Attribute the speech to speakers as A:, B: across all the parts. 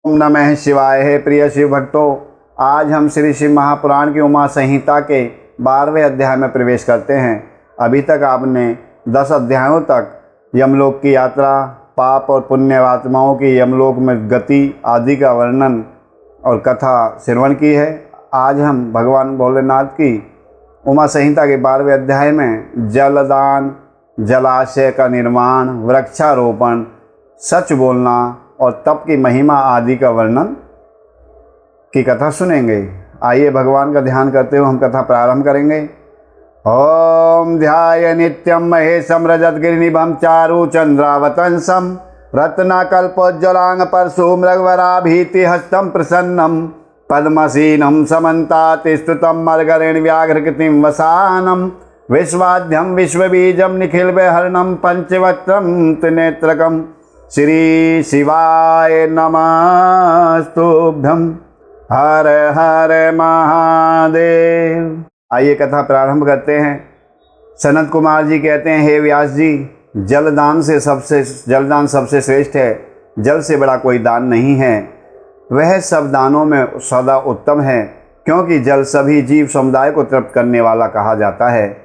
A: ओम नमः शिवाय। है प्रिय शिव भक्तों, आज हम श्री शिव महापुराण की उमा संहिता के 12वें अध्याय में प्रवेश करते हैं। अभी तक आपने 10 अध्यायों तक यमलोक की यात्रा, पाप और पुण्य आत्माओं की यमलोक में गति आदि का वर्णन और कथा श्रवण की है। आज हम भगवान भोलेनाथ की उमा संहिता के 12वें अध्याय में जलदान, जलाशय का निर्माण, वृक्षारोपण, सच बोलना और तप की महिमा आदि का वर्णन की कथा सुनेंगे। आइए भगवान का ध्यान करते हुए हम कथा प्रारंभ करेंगे। ओम ध्याय नित्यम महेशम रजतगिरिनिभं चारु चंद्रावतंसम रत्नाकल्पोज्ज्वलांग परशु मृगवराभीति हस्तं प्रसन्नं पद्मसीनं समन्तात् स्तुतं मर्गरेण व्याघ्रकृतिं वसानं विश्वाद्यं विश्वबीजं निखिलविहरणं पंचवक्त्रं त्रिनेत्रकं श्री शिवाय नमस्तुभ्यं। हर हर महादेव। आइए कथा प्रारंभ करते हैं। सनत कुमार जी कहते हैं, हे व्यास जी, जलदान सबसे श्रेष्ठ है। जल से बड़ा कोई दान नहीं है। वह सब दानों में सदा उत्तम है, क्योंकि जल सभी जीव समुदाय को तृप्त करने वाला कहा जाता है।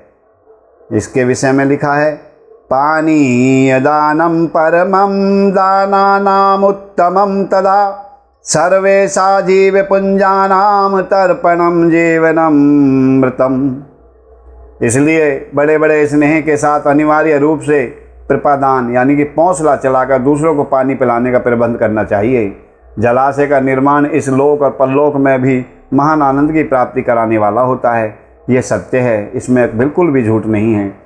A: इसके विषय में लिखा है, पानीय दानम परमं दानानाम उत्तमं तदा सर्वेषा जीव पुंजानाम तर्पणम जीवनमृतम। इसलिए बड़े बड़े स्नेह के साथ अनिवार्य रूप से कृपादान यानी कि पौंसला चलाकर दूसरों को पानी पिलाने का प्रबंध करना चाहिए। जलाशय का निर्माण इस लोक और परलोक में भी महान आनंद की प्राप्ति कराने वाला होता है। ये सत्य है, इसमें बिल्कुल भी झूठ नहीं है,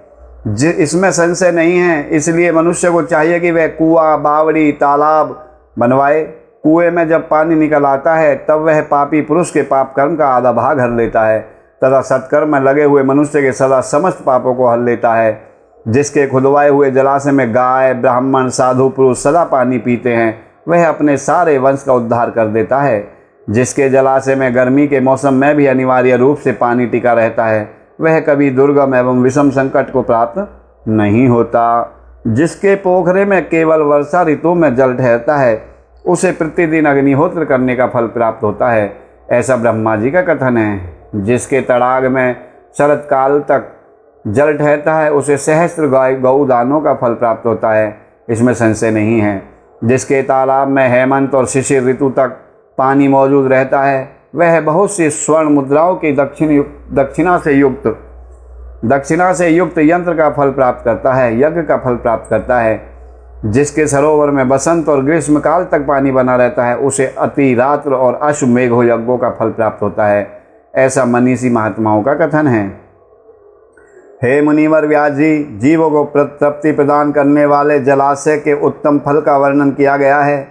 A: इसमें संशय नहीं है। इसलिए मनुष्य को चाहिए कि वह कुआं, बावड़ी, तालाब बनवाए। कुएं में जब पानी निकल आता है तब वह पापी पुरुष के पाप कर्म का आधा भाग हर लेता है तथा सत्कर्म में लगे हुए मनुष्य के सदा समस्त पापों को हर लेता है। जिसके खुदवाए हुए जलाशय में गाय, ब्राह्मण, साधु पुरुष सदा पानी पीते हैं, वह अपने सारे वंश का उद्धार कर देता है। जिसके जलाशय में गर्मी के मौसम में भी अनिवार्य रूप से पानी टिका रहता है, वह कभी दुर्गम एवं विषम संकट को प्राप्त नहीं होता। जिसके पोखरे में केवल वर्षा ऋतु में जल ठहरता है, उसे प्रतिदिन अग्निहोत्र करने का फल प्राप्त होता है, ऐसा ब्रह्मा जी का कथन है। जिसके तड़ाग में शरत काल तक जल ठहरता है, उसे सहस्त्र गौ दानों का फल प्राप्त होता है, इसमें संशय नहीं है। जिसके तालाब में हेमंत और शिशिर ऋतु तक पानी मौजूद रहता है, वह बहुत सी स्वर्ण मुद्राओं की दक्षिणा से युक्त यंत्र का फल प्राप्त करता है, यज्ञ का फल प्राप्त करता है। जिसके सरोवर में बसंत और ग्रीष्म काल तक पानी बना रहता है, उसे अति रात्र और अश्वमेघ यज्ञों का फल प्राप्त होता है, ऐसा मनीषी महात्माओं का कथन है। हे मुनिवर व्यास जी, जीवों को तृप्ति प्रदान करने वाले जलाशय के उत्तम फल का वर्णन किया गया है।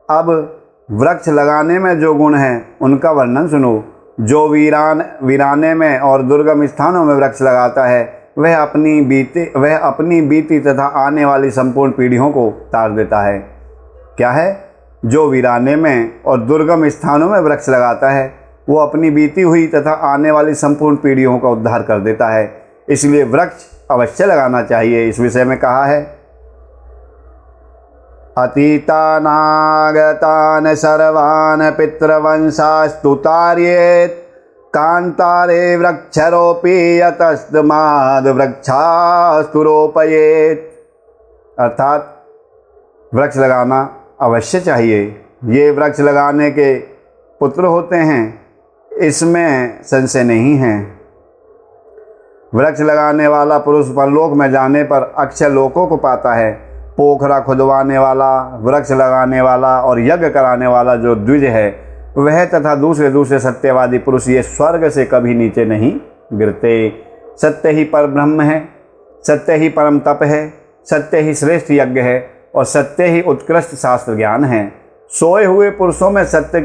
A: अब वृक्ष लगाने में जो गुण हैं उनका वर्णन सुनो। जो वीराने में और दुर्गम स्थानों में वृक्ष लगाता है, वह अपनी बीती तथा आने वाली संपूर्ण पीढ़ियों को तार देता है। क्या है? जो वीराने में और दुर्गम स्थानों में वृक्ष लगाता है, वो अपनी बीती हुई तथा आने वाली संपूर्ण पीढ़ियों का उद्धार कर देता है। इसलिए वृक्ष अवश्य लगाना चाहिए। इस विषय में कहा है, अतीतानागतान सर्वान् पितृवंशास्तु तारयेत् कांतारे वृक्षरोपी यतस्तमाद् वृक्षास्तु रोपयेत्। अर्थात वृक्ष लगाना अवश्य चाहिए। ये वृक्ष लगाने के पुत्र होते हैं, इसमें संशय नहीं है। वृक्ष लगाने वाला पुरुष परलोक में जाने पर अक्षय लोकों को पाता है। पोखरा खुदवाने वाला, वृक्ष लगाने वाला और यज्ञ कराने वाला जो द्विज है, वह तथा दूसरे सत्यवादी पुरुष ये स्वर्ग से कभी नीचे नहीं गिरते। सत्य ही पर ब्रह्म है, सत्य ही परम तप है, सत्य ही श्रेष्ठ यज्ञ है और सत्य ही उत्कृष्ट शास्त्र ज्ञान है। सोए हुए पुरुषों में सत्य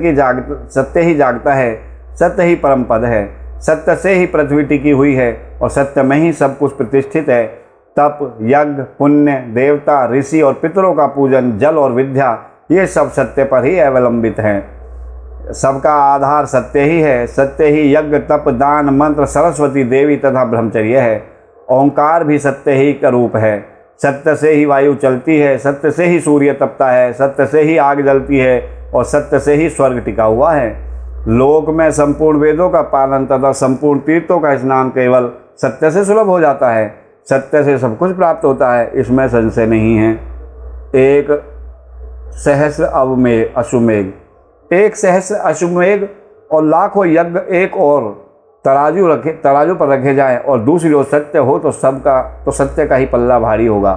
A: ही जागता है, सत्य ही परम पद है, सत्य से ही पृथ्वी टिकी हुई है और सत्य में ही सब कुछ प्रतिष्ठित है। तप, यज्ञ, पुण्य, देवता, ऋषि और पितरों का पूजन, जल और विद्या, ये सब सत्य पर ही अवलंबित हैं। सबका आधार सत्य ही है। सत्य ही यज्ञ, तप, दान, मंत्र, सरस्वती देवी तथा ब्रह्मचर्य है। ओंकार भी सत्य ही का रूप है। सत्य से ही वायु चलती है, सत्य से ही सूर्य तपता है, सत्य से ही आग जलती है, और सत्य से ही स्वर्ग टिका हुआ है। लोक में संपूर्ण वेदों का पालन तथा संपूर्ण तीर्थों का स्नान केवल सत्य से सुलभ हो जाता है। सत्य से सब कुछ प्राप्त होता है, इसमें संशय नहीं है। एक सहस्र अश्वमेघ, एक सहस्र अश्वमेघ और लाखों यज्ञ एक और तराजू पर रखे जाएं और दूसरी ओर सत्य हो तो सत्य का ही पल्ला भारी होगा।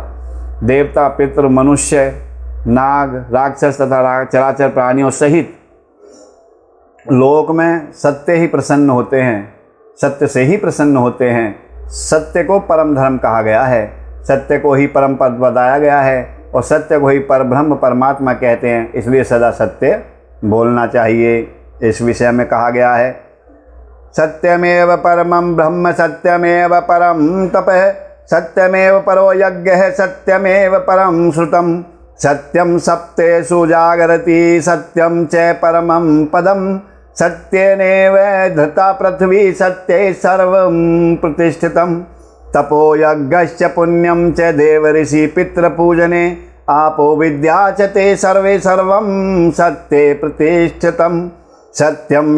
A: देवता, पितृ, मनुष्य, नाग, राक्षस तथा चराचर प्राणियों सहित लोक में सत्य ही प्रसन्न होते हैं, सत्य से ही प्रसन्न होते हैं। सत्य को परम धर्म कहा गया है, सत्य को ही परम पद बताया गया है और सत्य को ही परब्रह्म परमात्मा कहते हैं। इसलिए सदा सत्य बोलना चाहिए। इस विषय में कहा गया है, सत्यमेव परमं ब्रह्म सत्यमेव परम तपः सत्यमेव परो यज्ञः सत्यमेव परम श्रुतम् सत्यं सप्तेषु जागरति सत्यं च परमं पदम् सत्येनैव धृता पृथ्वी सत्ये सर्वं प्रतिष्ठितम् तपो यज्ञश्च पुण्यं च देव ऋषि पितृपूजने आपो विद्या च ते सर्वे सर्वं सत्ये प्रतिष्ठितम् सत्यं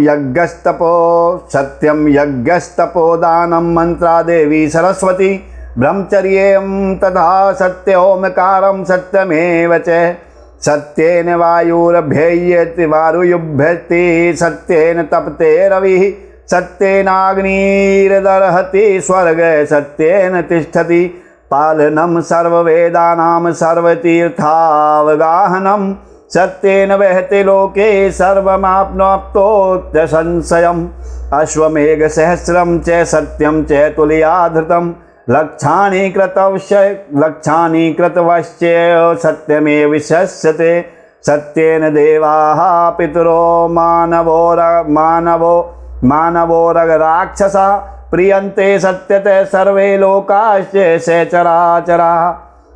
A: यज्ञस्तपो दानं मंत्रा देवी सरस्वती ब्रह्मचर्यं तथा सत्योमकारं सत्यमेव च सत्येन वायुरभ्येयति वारुयुभ्यति सत्येन तपते रविः सत्येनाग्निर्दर्हति स्वर्ग सत्येन तिष्ठति पालनं सर्ववेदानां सर्वतीर्थावगाहनं सत्येन वहते लोके सर्वमाप्नोत्य संशयम् अश्वमेघ सहस्रं च सत्यं च तुलयाधृतं लक्षाणि कृतवश्च सत्यमेव विशस्यते सत्येन देवाः पितरो मानवो राक्षसा प्रियन्ते सत्यते सर्वे लोकाश्च चराचराः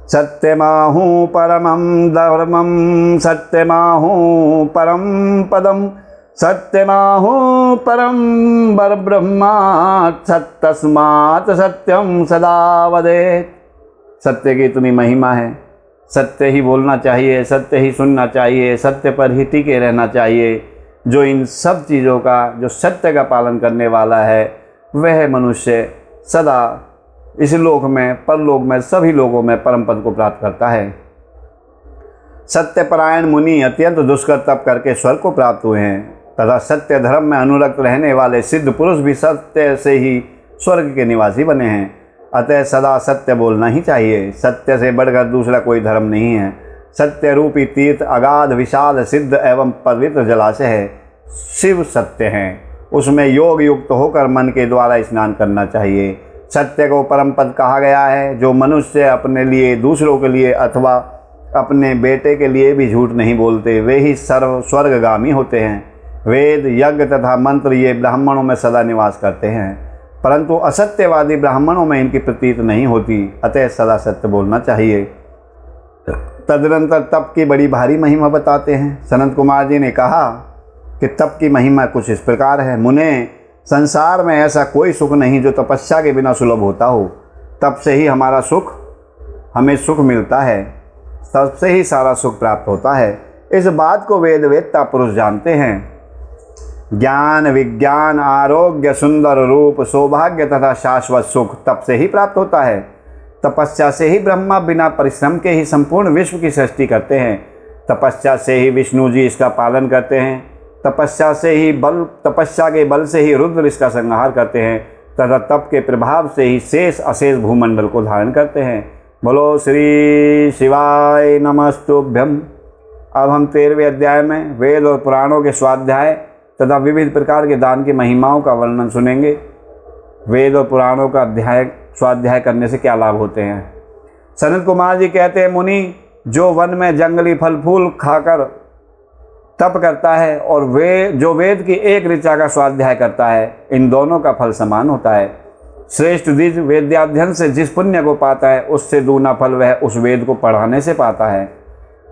A: सत्यमाहु परमं धर्मं सत्यमाहु परम पदम् सत्यमाहु परम परब्रह्मा तस्मात् सत्यम सदा वदेत्। सत्य की इतनी महिमा है, सत्य ही बोलना चाहिए, सत्य ही सुनना चाहिए, सत्य पर ही टिके रहना चाहिए। जो इन सब चीज़ों का, जो सत्य का पालन करने वाला है, वह मनुष्य सदा इस लोक में, परलोक में, सभी लोगों में परम पद को प्राप्त करता है। सत्यपरायण मुनि अत्यंत दुष्कर तप करके स्वर्ग को प्राप्त हुए हैं तथा सत्य धर्म में अनुरक्त रहने वाले सिद्ध पुरुष भी सत्य से ही स्वर्ग के निवासी बने हैं। अतः सदा सत्य बोलना ही चाहिए। सत्य से बढ़कर दूसरा कोई धर्म नहीं है। सत्य रूपी तीर्थ अगाध विशाल सिद्ध एवं पवित्र जलाशय है। शिव सत्य हैं, उसमें योग युक्त होकर मन के द्वारा स्नान करना चाहिए। सत्य को परम पद कहा गया है। जो मनुष्य अपने लिए, दूसरों के लिए अथवा अपने बेटे के लिए भी झूठ नहीं बोलते, वे ही स्वर्गगामी होते हैं। वेद, यज्ञ तथा मंत्र ये ब्राह्मणों में सदा निवास करते हैं, परंतु असत्यवादी ब्राह्मणों में इनकी प्रतीत नहीं होती। अतः सदा सत्य बोलना चाहिए। तदनंतर तप की बड़ी भारी महिमा बताते हैं। सनत कुमार जी ने कहा कि तप की महिमा कुछ इस प्रकार है। मुने, संसार में ऐसा कोई सुख नहीं जो तपस्या के बिना सुलभ होता हो। तप से ही हमें सुख मिलता है, तप से ही सारा सुख प्राप्त होता है। इस बात को वेदवेत्ता पुरुष जानते हैं। ज्ञान, विज्ञान, आरोग्य, सुंदर रूप, सौभाग्य तथा शाश्वत सुख तप से ही प्राप्त होता है। तपस्या से ही ब्रह्मा बिना परिश्रम के ही संपूर्ण विश्व की सृष्टि करते हैं। तपस्या से ही विष्णु जी इसका पालन करते हैं। तपस्या के बल से ही रुद्र इसका संहार करते हैं तथा तप के प्रभाव से ही शेष अशेष भूमंडल को धारण करते हैं। बोलो श्री शिवाय नमस्तुभ्यम। अब हम 13वें अध्याय में वेद और पुराणों के स्वाध्याय तथा विविध प्रकार के दान की महिमाओं का वर्णन सुनेंगे। वेद और पुराणों का स्वाध्याय करने से क्या लाभ होते हैं। सनत कुमार जी कहते हैं, मुनि, जो वन में जंगली फल फूल खाकर तप करता है और जो वेद की एक ऋचा का स्वाध्याय करता है, इन दोनों का फल समान होता है। श्रेष्ठ द्विज वेद्याध्ययन से जिस पुण्य को पाता है, उससे दूना फल वह उस वेद को पढ़ाने से पाता है।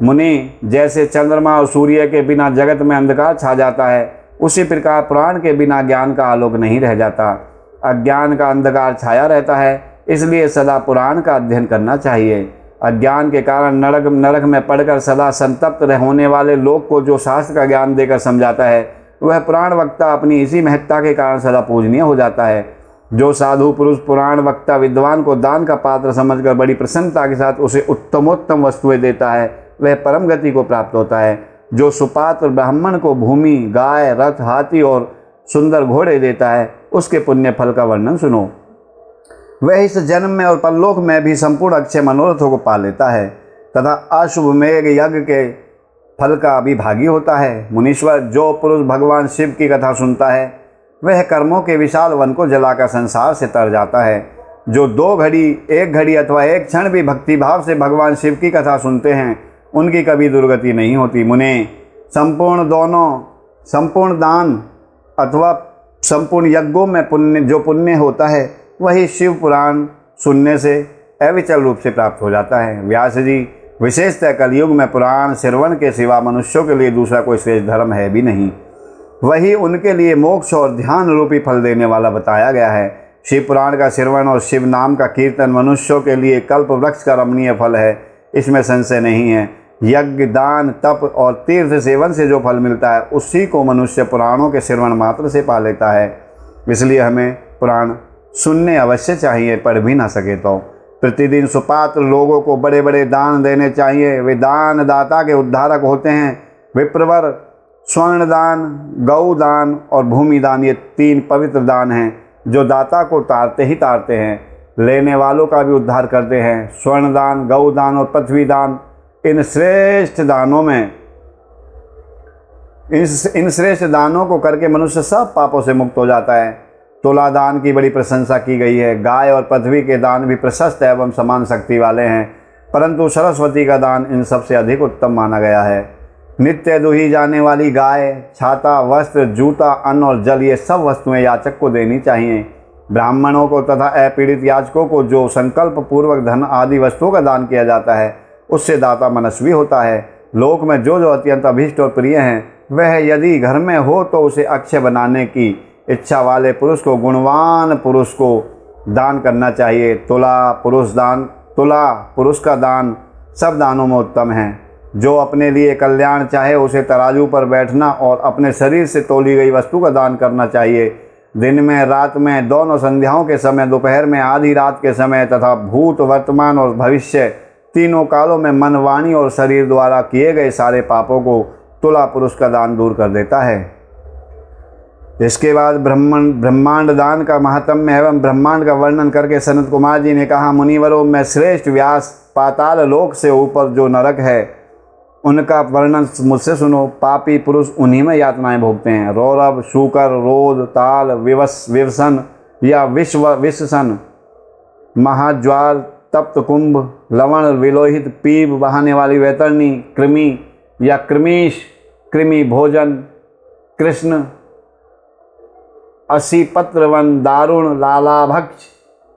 A: मुनि, जैसे चंद्रमा और सूर्य के बिना जगत में अंधकार छा जाता है, उसी प्रकार पुराण के बिना ज्ञान का आलोक नहीं रह जाता। अज्ञान का अंधकार छाया रहता है, इसलिए सदा पुराण का अध्ययन करना चाहिए। अज्ञान के कारण नरक में पड़कर सदा संतप्त होने वाले लोग को जो शास्त्र का ज्ञान देकर समझाता है, वह पुराण वक्ता अपनी इसी महत्ता के कारण सदा पूजनीय हो जाता है। जो साधु पुरुष पुराण वक्ता विद्वान को दान का पात्र समझकर बड़ी प्रसन्नता के साथ उसे उत्तमोत्तम वस्तुएं देता है, वह परम गति को प्राप्त होता है। जो सुपात्र ब्राह्मण को भूमि, गाय, रथ, हाथी और सुंदर घोड़े देता है, उसके पुण्य फल का वर्णन सुनो। वह इस जन्म में और परलोक में भी संपूर्ण अक्षय मनोरथों को पा लेता है तथा अशुभ मेघ यज्ञ के फल का भी भागी होता है। मुनीश्वर, जो पुरुष भगवान शिव की कथा सुनता है, वह कर्मों के विशाल वन को जलाकर संसार से तर जाता है। जो 2 घड़ी, 1 घड़ी अथवा 1 क्षण भी भक्ति भाव से भगवान शिव की कथा सुनते हैं, उनकी कभी दुर्गति नहीं होती। मुने, संपूर्ण दान अथवा संपूर्ण यज्ञों में जो पुण्य होता है, वही शिव पुराण सुनने से अविचल रूप से प्राप्त हो जाता है। व्यास जी, विशेषतः कलयुग में पुराण श्रवण के सिवा मनुष्यों के लिए दूसरा कोई श्रेष्ठ धर्म है भी नहीं। वही उनके लिए मोक्ष और ध्यान रूपी फल देने वाला बताया गया है। शिव पुराण का श्रवण और शिव नाम का कीर्तन मनुष्यों के लिए कल्प वृक्ष का रमणीय फल है, इसमें संशय नहीं है। यज्ञ, दान, तप और तीर्थ सेवन से जो फल मिलता है, उसी को मनुष्य पुराणों के श्रवण मात्र से पा लेता है। इसलिए हमें पुराण सुनने अवश्य चाहिए, पढ़ भी ना सके तो। प्रतिदिन सुपात्र लोगों को बड़े बड़े दान देने चाहिए। वे दान दाता के उद्धारक होते हैं। विप्रवर, स्वर्ण दान, गौ दान और भूमि दान, ये 3 पवित्र दान हैं जो दाता को तारते ही तारते हैं, लेने वालों का भी उद्धार करते हैं। स्वर्ण दान, गौ दान और पृथ्वी दान, इन श्रेष्ठ दानों को करके मनुष्य सब पापों से मुक्त हो जाता है। तुला दान की बड़ी प्रशंसा की गई है। गाय और पृथ्वी के दान भी प्रशस्त एवं समान शक्ति वाले हैं, परंतु सरस्वती का दान इन सबसे अधिक उत्तम माना गया है। नित्य दुही जाने वाली गाय, छाता, वस्त्र, जूता, अन्न और जल, ये सब वस्तुएं याचक को देनी चाहिए। ब्राह्मणों को तथा अपीड़ित याचकों को जो संकल्प पूर्वक धन आदि वस्तुओं का दान किया जाता है, उससे दाता मनस्वी होता है। लोक में जो जो अत्यंत अभीष्ट और प्रिय हैं, वह यदि घर में हो तो उसे अक्षय बनाने की इच्छा वाले पुरुष को, गुणवान पुरुष को दान करना चाहिए। तुला पुरुष का दान सब दानों में उत्तम है। जो अपने लिए कल्याण चाहे, उसे तराजू पर बैठना और अपने शरीर से तोली गई वस्तु का दान करना चाहिए। दिन में, रात में, दोनों संध्याओं के समय, दोपहर में, आधी रात के समय तथा भूत, वर्तमान और भविष्य, तीनों कालों में मन, वाणी और शरीर द्वारा किए गए सारे पापों को तुला पुरुष का दान दूर कर देता है। इसके बाद ब्रह्मांड दान का महात्म्य एवं ब्रह्मांड का वर्णन करके सनत कुमार जी ने कहा, मुनिवरों, मैं श्रेष्ठ व्यास पाताल लोक से ऊपर जो नरक है, उनका वर्णन मुझसे सुनो। पापी पुरुष उन्हीं में यातनाएं भोगते हैं। रौरव, शूकर, रोध, ताल, विवसन या विषसन, महाज्वाल, तप्त कुंभ, लवण, विलोहित, पीप बहाने वाली वैतरणी, कृमि या कृमीश, कृमि भोजन, कृष्ण, असी पत्रवन, दारुण, लालाभक्ष,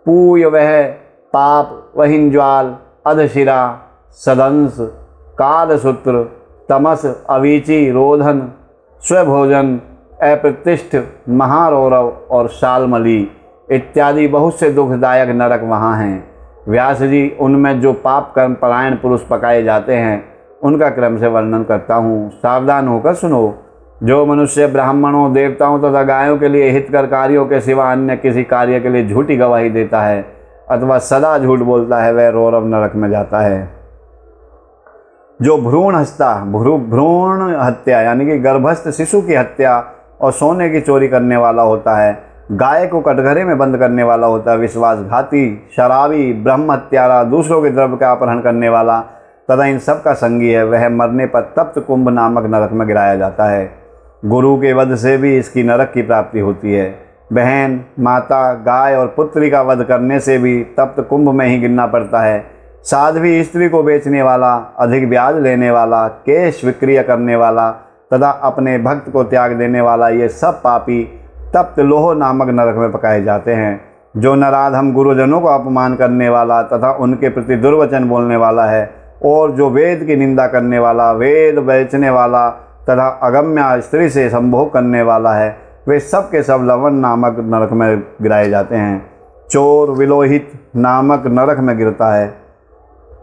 A: पूय, वह पाप, वहिंज्वाल, अधशिरा, सदंस, कालसूत्र, तमस, अवीची, रोधन, स्वभोजन, अप्रतिष्ठ, महारौरव और शालमली इत्यादि बहुत से दुखदायक नरक वहाँ हैं। व्यास जी, उनमें जो पाप कर्म परायण पुरुष पकाए जाते हैं, उनका क्रम से वर्णन करता हूँ, सावधान होकर सुनो। जो मनुष्य ब्राह्मणों, देवताओं तथा गायों के लिए हितकर कार्यों के सिवा अन्य किसी कार्य के लिए झूठी गवाही देता है अथवा सदा झूठ बोलता है, वह रौरव नरक में जाता है। जो भ्रूण हत्या यानी कि गर्भस्थ शिशु की हत्या और सोने की चोरी करने वाला होता है, गाय को कटघरे में बंद करने वाला होता है, विश्वासघाती, शराबी, ब्रह्म हत्यारा, दूसरों के द्रव्य का अपहरण करने वाला तथा इन सब का संगी है, वह मरने पर तप्त कुंभ नामक नरक में गिराया जाता है। गुरु के वध से भी इसकी नरक की प्राप्ति होती है। बहन, माता, गाय और पुत्री का वध करने से भी तप्त कुंभ में ही गिरना पड़ता है। साध्वी स्त्री को बेचने वाला, अधिक ब्याज लेने वाला, केश विक्रिय करने वाला तथा अपने भक्त को त्याग देने वाला, ये सब पापी तप्त लोह नामक नरक में पकाए जाते हैं। जो नराधम गुरुजनों को अपमान करने वाला तथा उनके प्रति दुर्वचन बोलने वाला है और जो वेद की निंदा करने वाला, वेद बेचने वाला तथा अगम्य स्त्री से संभोग करने वाला है, वे सब के सब लवण नामक नरक में गिराए जाते हैं। चोर विलोहित नामक नरक में गिरता है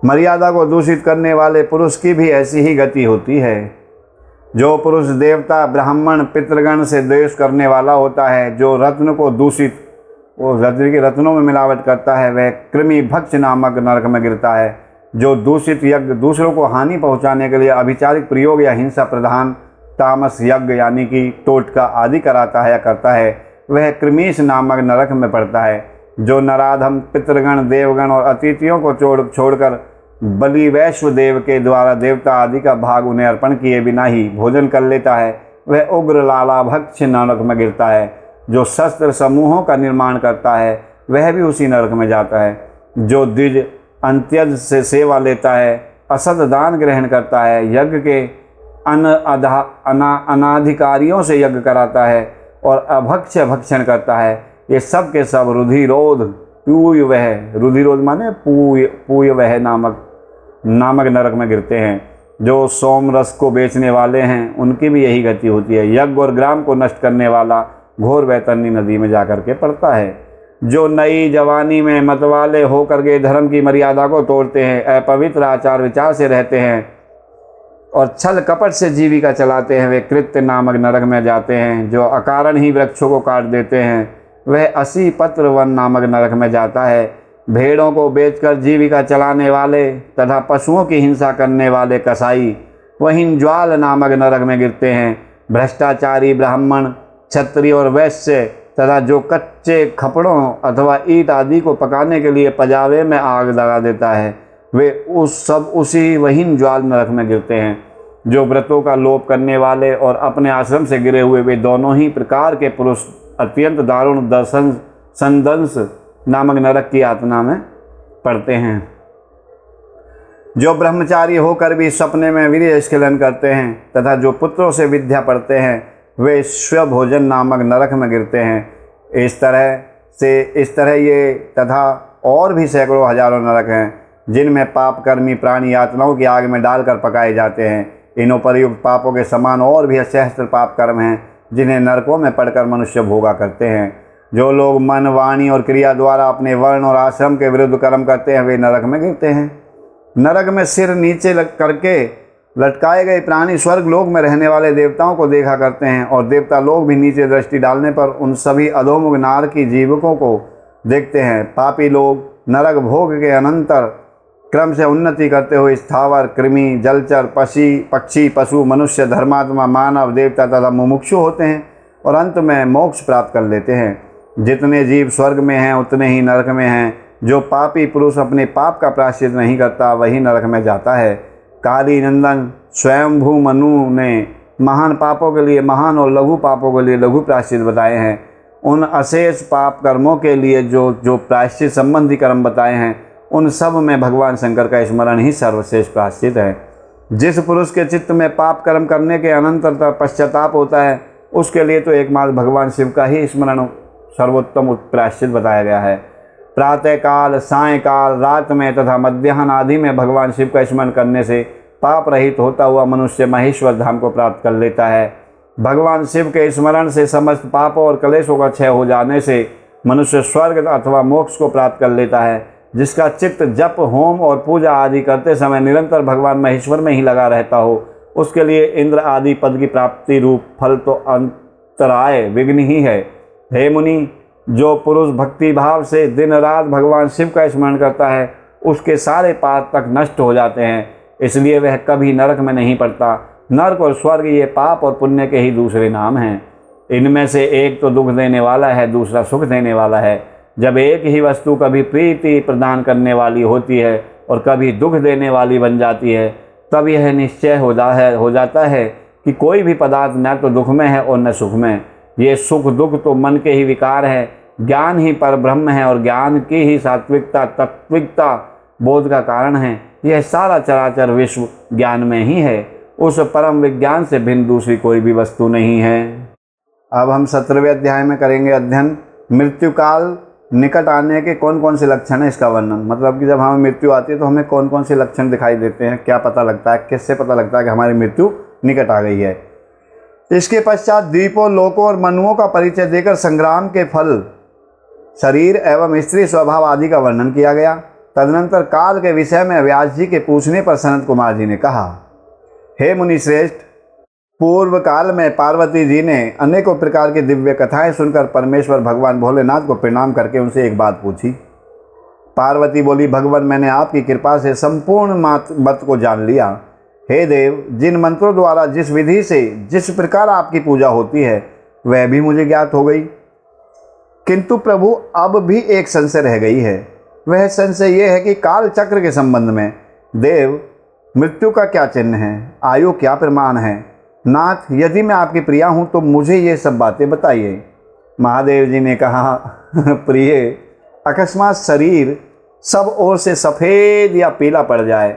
A: मर्यादा को दूषित करने वाले पुरुष की भी ऐसी ही गति होती है। जो पुरुष देवता, ब्राह्मण, पितृगण से द्वेष करने वाला होता है, जो रत्न को दूषित, वो रत्नों में मिलावट करता है, वह कृमि भक्ष नामक नरक में गिरता है। जो दूषित यज्ञ, दूसरों को हानि पहुंचाने के लिए अभिचारिक प्रयोग या हिंसा प्रधान तामस यज्ञ यानी कि टोटका आदि कराता है या करता है, वह कृमीश नामक नरक में पड़ता है। जो नराधम, पितृगण, देवगण और अतिथियों को छोड़कर बलि वैश्व देव के द्वारा देवता आदि का भाग उन्हें अर्पण किए बिना ही भोजन कर लेता है, वह उग्र लाला भक्ष नरक में गिरता है। जो शस्त्र समूहों का निर्माण करता है, वह भी उसी नरक में जाता है। जो द्विज अंत्यज से सेवा लेता है, असद दान ग्रहण करता है, यज्ञ के अनाधिकारियों से यज्ञ कराता है और अभक्ष भक्षण करता है, ये सब के सब रुधिरोध पूय वह, रुधिरोध माने पूय वह नामक नरक में गिरते हैं। जो सोम रस को बेचने वाले हैं, उनकी भी यही गति होती है। यज्ञ और ग्राम को नष्ट करने वाला घोर वैतरणी नदी में जाकर के पड़ता है। जो नई जवानी में मतवाले होकर के धर्म की मर्यादा को तोड़ते हैं, अपवित्र आचार विचार से रहते हैं और छल कपट से जीविका चलाते हैं, वे कृत्य नामक नरक में जाते हैं। जो अकारण ही वृक्षों को काट देते हैं, वह 80 पत्र वन नामक नरक में जाता है। भेड़ों को बेचकर जीविका चलाने वाले तथा पशुओं की हिंसा करने वाले कसाई वहीं ज्वाल नामक नरक में गिरते हैं। भ्रष्टाचारी ब्राह्मण, क्षत्रिय और वैश्य तथा जो कच्चे खपड़ों अथवा ईंट आदि को पकाने के लिए पजावे में आग लगा देता है, वे उसी वहीं ज्वाल नरक में गिरते हैं। जो व्रतों का लोप करने वाले और अपने आश्रम से गिरे हुए, वे दोनों ही प्रकार के पुरुष अत्यंत दारुण संदंश नामक नरक की यातना में पड़ते हैं। जो ब्रह्मचारी होकर भी सपने में वीर्य स्खलन करते हैं तथा जो पुत्रों से विद्या पढ़ते हैं, वे स्वभोजन नामक नरक में गिरते हैं। इस तरह ये तथा और भी सैकड़ों हजारों नरक हैं, जिनमें पापकर्मी प्राणी यातनाओं की आग में डालकर पकाए जाते हैं। इन उपर्युक्त पापों के समान और भी सहस्त्र पाप कर्म हैं, जिन्हें नरकों में पड़कर मनुष्य भोगा करते हैं। जो लोग मन, वाणी और क्रिया द्वारा अपने वर्ण और आश्रम के विरुद्ध कर्म करते हैं, वे नरक में गिरते हैं। नरक में सिर नीचे करके लटकाए गए प्राणी स्वर्ग लोक में रहने वाले देवताओं को देखा करते हैं और देवता लोग भी नीचे दृष्टि डालने पर उन सभी अधोमुख नारकी जीवकों को देखते हैं। पापी लोग नरक भोग के अनंतर क्रम से उन्नति करते हुए स्थावर, कृमि, जलचर, पक्षी, पशु, मनुष्य, धर्मात्मा, मानव, देवता तथा मुमुक्षु होते हैं और अंत में मोक्ष प्राप्त कर लेते हैं। जितने जीव स्वर्ग में हैं, उतने ही नरक में हैं। जो पापी पुरुष अपने पाप का प्रायश्चित नहीं करता, वही नरक में जाता है। काली नंदन स्वयंभू मनु ने महान पापों के लिए महान और लघु पापों के लिए लघु प्रायश्चित बताए हैं। उन अशेष पाप कर्मों के लिए जो प्रायश्चित संबंधी कर्म बताए हैं, उन सब में भगवान शंकर का स्मरण ही सर्वश्रेष्ठ प्रायश्चित है। जिस पुरुष के चित्त में पाप कर्म करने के अनंतर पश्चाताप होता है, उसके लिए तो एकमात्र भगवान शिव का ही स्मरण सर्वोत्तम प्रायश्चित बताया गया है। प्रातःकाल, सायंकाल, रात में तथा मध्याह्न आदि में भगवान शिव का स्मरण करने से पाप रहित होता हुआ मनुष्य महेश्वर धाम को प्राप्त कर लेता है। भगवान शिव के स्मरण से समस्त पापों और क्लेशों का क्षय हो जाने से मनुष्य स्वर्ग अथवा मोक्ष को प्राप्त कर लेता है। जिसका चित्त जप, होम और पूजा आदि करते समय निरंतर भगवान महेश्वर में ही लगा रहता हो, उसके लिए इंद्र आदि पद की प्राप्ति रूप फल तो अंतराय विघ्न ही है। हे मुनि, जो पुरुष भक्ति भाव से दिन रात भगवान शिव का स्मरण करता है, उसके सारे पाप तक नष्ट हो जाते हैं, इसलिए वह कभी नरक में नहीं पड़ता। नरक और स्वर्ग ये पाप और पुण्य के ही दूसरे नाम हैं। इनमें से एक तो दुख देने वाला है, दूसरा सुख देने वाला है। जब एक ही वस्तु कभी प्रीति प्रदान करने वाली होती है और कभी दुख देने वाली बन जाती है, तब यह निश्चय हो जाता है कि कोई भी पदार्थ न तो दुख में है और न सुख में। ये सुख दुख तो मन के ही विकार है। ज्ञान ही पर ब्रह्म है और ज्ञान की ही सात्विकता तत्विकता बोध का कारण है। यह सारा चराचर विश्व ज्ञान में ही है। उस परम विज्ञान से भिन्न दूसरी कोई भी वस्तु नहीं है। अब हम 17वें अध्याय में करेंगे अध्ययन मृत्यु काल निकट आने के कौन कौन से लक्षण हैं, इसका वर्णन। मतलब कि जब हमें मृत्यु आती है तो हमें कौन कौन से लक्षण दिखाई देते हैं, क्या पता लगता है, किससे पता लगता है कि हमारी मृत्यु निकट आ गई है। इसके पश्चात द्वीपों, लोकों और मनुओं का परिचय देकर संग्राम के फल, शरीर एवं स्त्री स्वभाव आदि का वर्णन किया गया। तदनंतर काल के विषय में व्यास जी के पूछने पर सनत कुमार जी ने कहा, हे मुनि श्रेष्ठ, पूर्व काल में पार्वती जी ने अनेकों प्रकार की दिव्य कथाएं सुनकर परमेश्वर भगवान भोलेनाथ को प्रणाम करके उनसे एक बात पूछी। पार्वती बोली, भगवान, मैंने आपकी कृपा से संपूर्ण मत को जान लिया। हे देव, जिन मंत्रों द्वारा जिस विधि से जिस प्रकार आपकी पूजा होती है वह भी मुझे ज्ञात हो गई, किंतु प्रभु अब भी एक संशय रह गई है। वह संशय यह है कि काल चक्र के संबंध में देव मृत्यु का क्या चिन्ह है, आयु क्या प्रमाण है। नाथ, यदि मैं आपकी प्रिया हूँ तो मुझे ये सब बातें बताइए। महादेव जी ने कहा, प्रिय, अकस्मात शरीर सब ओर से सफ़ेद या पीला पड़ जाए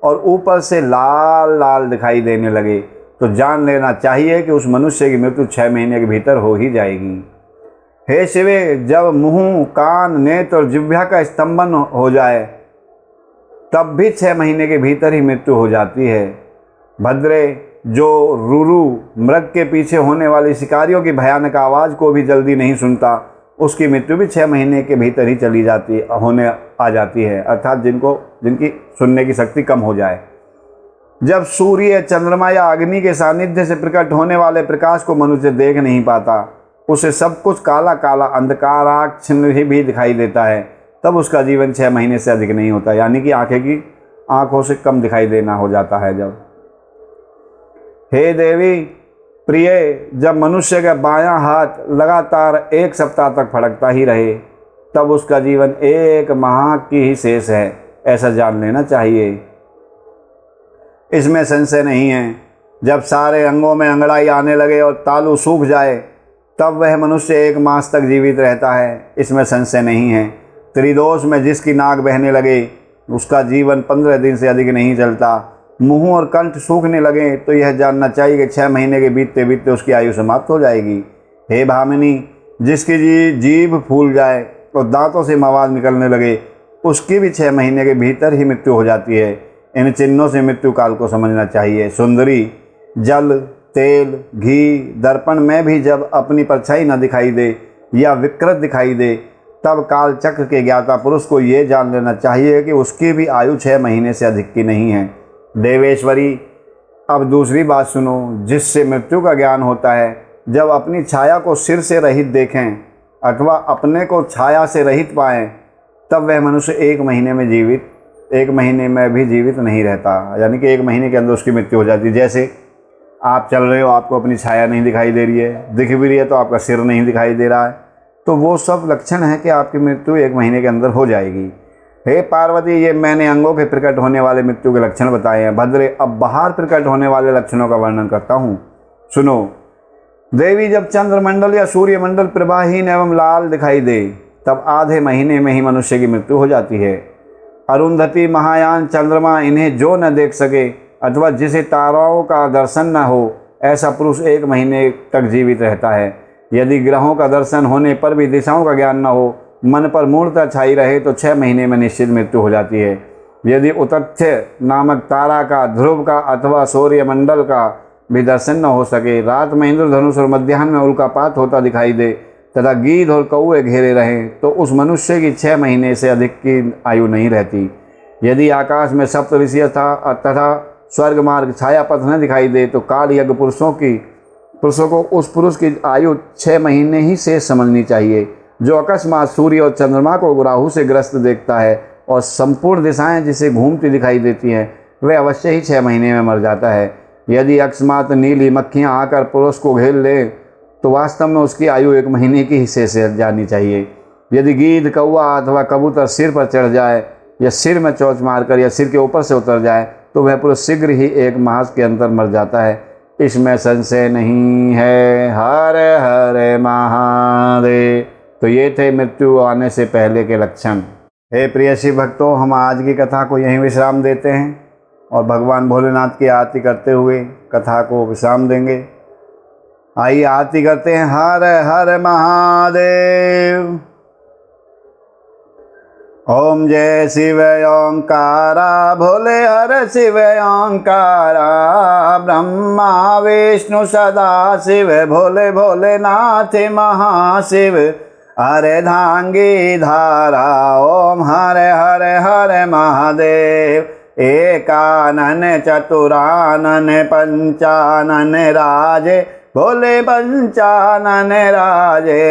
A: और ऊपर से लाल लाल दिखाई देने लगे तो जान लेना चाहिए कि उस मनुष्य की मृत्यु 6 महीने के भीतर हो ही जाएगी। हे शिवे, जब मुंह, कान, नेत्र और जिह्वा का स्तंभन हो जाए तब भी 6 महीने के भीतर ही मृत्यु हो जाती है। भद्रे, जो रुरु मृग के पीछे होने वाली शिकारियों की भयानक आवाज़ को भी जल्दी नहीं सुनता, उसकी मृत्यु भी 6 महीने के भीतर ही चली जाती है, अर्थात जिनकी सुनने की शक्ति कम हो जाए। जब सूर्य, चंद्रमा या अग्नि के सानिध्य से प्रकट होने वाले प्रकाश को मनुष्य देख नहीं पाता, उसे सब कुछ काला काला अंधकाराच्छिन्न भी दिखाई देता है, तब उसका जीवन 6 महीने से अधिक नहीं होता, यानी कि आंखों से कम दिखाई देना हो जाता है। जब हे देवी प्रिय, जब मनुष्य का बायां हाथ लगातार 1 सप्ताह तक फड़कता ही रहे तब उसका जीवन 1 माह की ही शेष है, ऐसा जान लेना चाहिए। इसमें संशय नहीं है। जब सारे अंगों में अंगड़ाई आने लगे और तालू सूख जाए तब वह मनुष्य 1 मास तक जीवित रहता है, इसमें संशय नहीं है। त्रिदोष में जिसकी नाक बहने लगे उसका जीवन 15 दिन से अधिक नहीं चलता। मुंह और कंठ सूखने लगे तो यह जानना चाहिए कि 6 महीने के बीतते बीतते उसकी आयु समाप्त हो जाएगी। हे भामिनी, जिसकी जीभ फूल जाए और दांतों से मवाद निकलने लगे उसकी भी 6 महीने के भीतर ही मृत्यु हो जाती है। इन चिन्हों से मृत्यु काल को समझना चाहिए। सुंदरी, जल, तेल, घी, दर्पण में भी जब अपनी परछाई न दिखाई दे या विकृत दिखाई दे तब काल चक्र के ज्ञाता पुरुष को ये जान लेना चाहिए कि उसकी भी आयु 6 महीने से अधिक की नहीं है। देवेश्वरी, अब दूसरी बात सुनो, जिससे मृत्यु का ज्ञान होता है। जब अपनी छाया को सिर से रहित देखें अथवा अपने को छाया से रहित पाएं तब वह मनुष्य 1 महीने में भी जीवित नहीं रहता, यानी कि 1 महीने के अंदर उसकी मृत्यु हो जाती है। जैसे आप चल रहे हो, आपको अपनी छाया नहीं दिखाई दे रही है, दिख भी रही है तो आपका सिर नहीं दिखाई दे रहा है, तो वो सब लक्षण है कि आपकी मृत्यु 1 महीने के अंदर हो जाएगी। हे पार्वती, ये मैंने अंगों के प्रकट होने वाले मृत्यु के लक्षण बताए हैं। भद्रे, अब बाहर प्रकट होने वाले लक्षणों का वर्णन करता हूँ, सुनो। देवी, जब चंद्रमंडल या सूर्यमंडल प्रभाहीन एवं लाल दिखाई दे तब आधे महीने में ही मनुष्य की मृत्यु हो जाती है। अरुंधति, महायान, चंद्रमा, इन्हें जो न देख सके अथवा जिसे ताराओं का दर्शन न हो, ऐसा पुरुष 1 महीने तक जीवित रहता है। यदि ग्रहों का दर्शन होने पर भी दिशाओं का ज्ञान न हो, मन पर मूर्ता छाई रहे तो 6 महीने में निश्चित मृत्यु हो जाती है। यदि उतथ्य नामक तारा का, ध्रुव का अथवा सूर्यमंडल का भी दर्शन न हो सके, रात में इंद्रधनुष और मध्याह्न में उल्कापात होता दिखाई दे तथा गीध और कौए घेरे रहें तो उस मनुष्य की 6 महीने से अधिक की आयु नहीं रहती। यदि आकाश में सप्तऋषि तथा स्वर्ग मार्ग छाया पथ न दिखाई दे तो काल यज्ञ पुरुषों को उस पुरुष की आयु 6 महीने ही शेष समझनी चाहिए। जो अकस्मात सूर्य और चंद्रमा को राहु से ग्रस्त देखता है और संपूर्ण दिशाएं जिसे घूमती दिखाई देती हैं वह अवश्य ही 6 महीने में मर जाता है। यदि अकस्मात नीली मक्खियां आकर पुरुष को घेर ले तो वास्तव में उसकी आयु 1 महीने की ही शेष जानी चाहिए। यदि गीध, कौवा अथवा कबूतर सिर पर चढ़ जाए या सिर में चोंच मारकर या सिर के ऊपर से उतर जाए तो वह पुरुष शीघ्र ही 1 माह के अंदर मर जाता है, इसमें संशय नहीं है। हर हर महादेव। तो ये थे मृत्यु आने से पहले के लक्षण। हे प्रिय शिव भक्तों, हम आज की कथा को यहीं विश्राम देते हैं और भगवान भोलेनाथ की आरती करते हुए कथा को विश्राम देंगे। आइए आरती करते हैं। हर हर महादेव। ओम जय शिव ओंकारा, भोले हर शिव ओंकारा, ब्रह्मा विष्णु सदा शिव, भोले भोलेनाथ महाशिव। अर्धांगी धारा। ओम हरे हरे हरे महादेव। एकानन चतुरानन पंचानन राजे, भोले पंचानन राजे।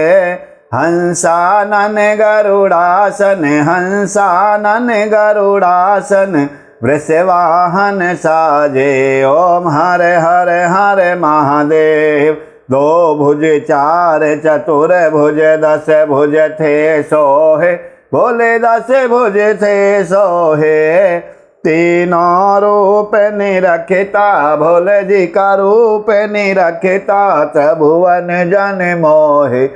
A: हंसानन गरुड़ासन, हंसानन गरुड़ासन, वृषवाहन साजे। ओम हरे हरे हरे महादेव। दो भुज चार चतुर भुज, दस भुज थे सोहे, भोले दस भुज थे सोहे। तीनों रूप निरखता, भोले जी का रूप निरखता, त्रिभुवन जन मोहे।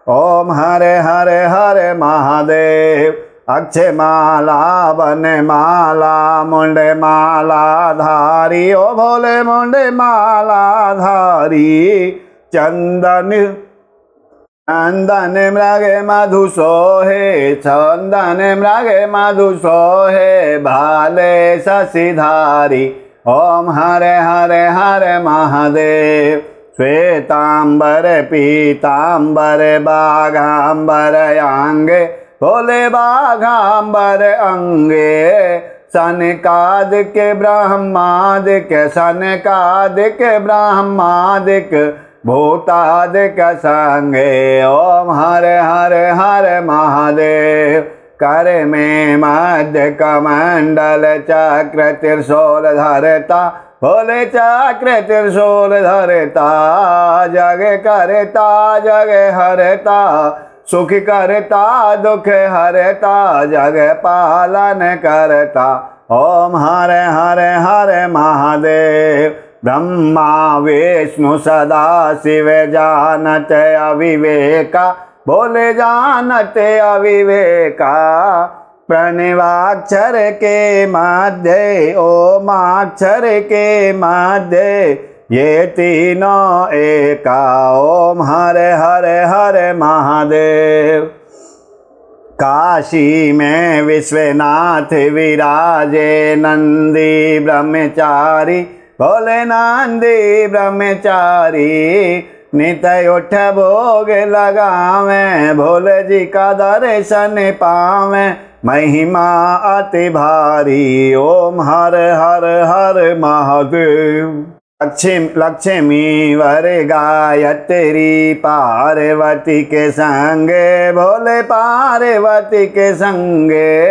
A: ओम हरे हरे हरे महादेव। अक्षय माला वन माला, मुंड माला धारी। ओ भोले मुंड माला धारी। चंदन चंदन मृग मधु सोहे, चंदन मृग मधु सोहे, भाले शशिधारी। ओम हरे हरे हरे महादेव। श्वेतांबर पीतांबर बाघांबर अंगे, भोले बाघांबर अंगे। सनकादिक ब्रह्मादिक, सनकादिक ब्रह्मादिक, भूतादिक संगे। ओम हरे हरे हरे महादेव। कर में मध्य कमंडल चक्र त्रिशूल धरता, भोले चक्र त्रिशूल धरता। जग करता जग हरता, सुख करता दुख हरता, जग पालन करता। ओम हरे हरे हरे महादेव। ब्रह्मा विष्णु सदा शिव जानत अविवेका, भोले जानत अविवेका। प्रणवाक्षर के मध्य, ओमाक्षर के मध्य, ये तीनों एका। ओम हरे हरे हरे महादेव। काशी में विश्वनाथ विराजे, नंदी ब्रह्मचारी, भोले नंदी ब्रह्मचारी। नित उठ भोग लगावे, भोले जी का दर्शन पावे, महिमा अति भारी। ओम हर हर हर महादेव। लक्ष्मी वर गायत्री, पार्वती के संगे, भोले पार्वती के संगे।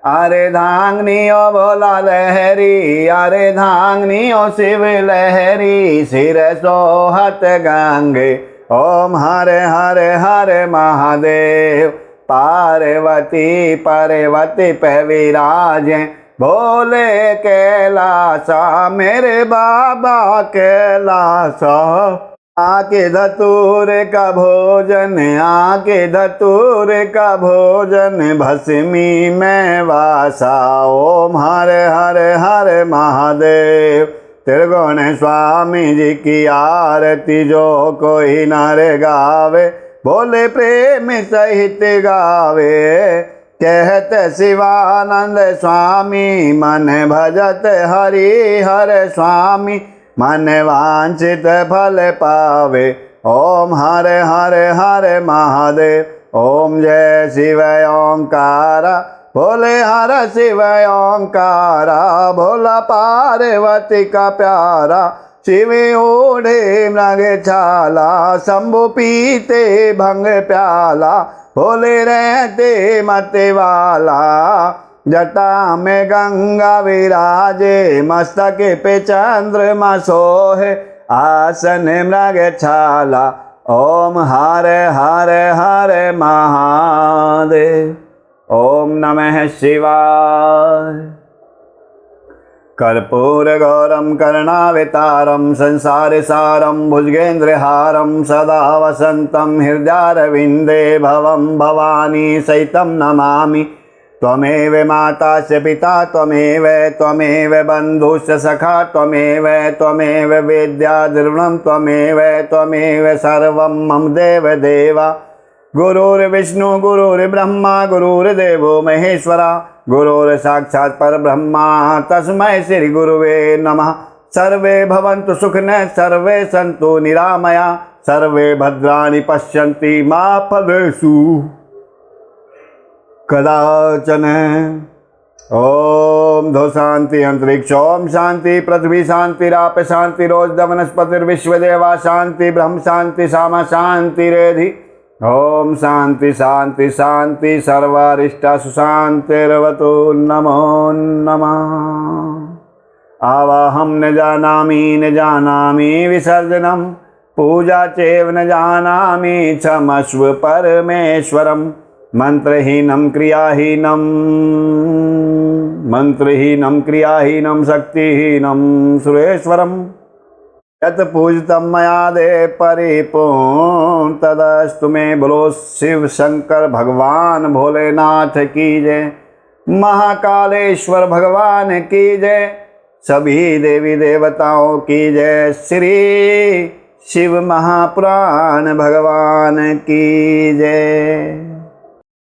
A: अर्धांगिनी ओ भोला लहरी, अर्धांगिनी ओ शिव लहरी, सिर सोहत गंगे। ओम हरे हरे हरे महादेव। पार्वती पर्वती पे विराजे, भोले कैलासा, मेरे बाबा कैलासा। आके धतूर का भोजन, आके धतूर का भोजन, भस्मी में वासा। ओम हरे हरे हरे महादेव। त्रिगुण स्वामी जी की आरती जो कोई नर गावे, भोले प्रेम सहित गावे। कहत शिवानंद स्वामी, मन भजत हरि हर स्वामी, मन वांछित फल पावे। ओम हरे हरे हरे महादेव। ओम जय शिव ओंकारा, भोले हर शिव ओंकारा। भोला पार्वती का प्यारा, शिव ओढ़े मृग छाला, शंभु पीते भंग प्याला, भोले रहते मत वाला। जटा में गंगा विराजे, मस्तक पे चंद्रमा सोहे, आसन मृग छाला। ओम हरे हरे हरे महादेव। ओम नमः शिवाय। कर्पूर गौरम करुणावतारम, संसार सारम भुजगेन्द्रहारम, सदा वसंतम हृदयारविंदे भवम भवानी सहितं नमामि। त्वमेव माता च पिता त्वमेव, त्वमेव बन्धुश्च सखा त्वमेव, त्वमेव वेद्या द्रविणं त्वमेव, त्वमेव सर्वं मम देव देवा। गुरुर्विष्णु गुरुर्ब्रह्मा गुरुर्देवो महेश्वरा, गुरुर्साक्षात् परब्रह्मा तस्मै श्री गुरुवे नमः। सर्वे भवन्तु सुखिनः, सर्वे सन्तु निरामया, सर्वे भद्राणि पश्यन्ति मा फलेषु कदाचन। ओम धो शांति अंतरिक्ष, ओम शांति पृथ्वी, शांतिराप शांतिरोज वनस्पतिर्विश्वदेवा शांति, ब्रह्म शांति, सामा शांति रेधि। ओम शांति शांति शांति, सर्वारिष्टा सुशांतिर्वतु। नमो नमः। आवाहं न जानामि विसर्जनम, पूजा चैव न जानामि क्षमस्व परमेश्वरम। मंत्रहीनं क्रियाहीनं शक्तिहीनं सुरेश्वरम। यत् पूजितं मया देव परिपूर्ण, तदस्तु मे। बोलो शिव शंकर भगवान भोलेनाथ की जय, महाकालेश्वर भगवान की जय, सभी देवी देवताओं की जय, श्री शिव महापुराण भगवान की जय।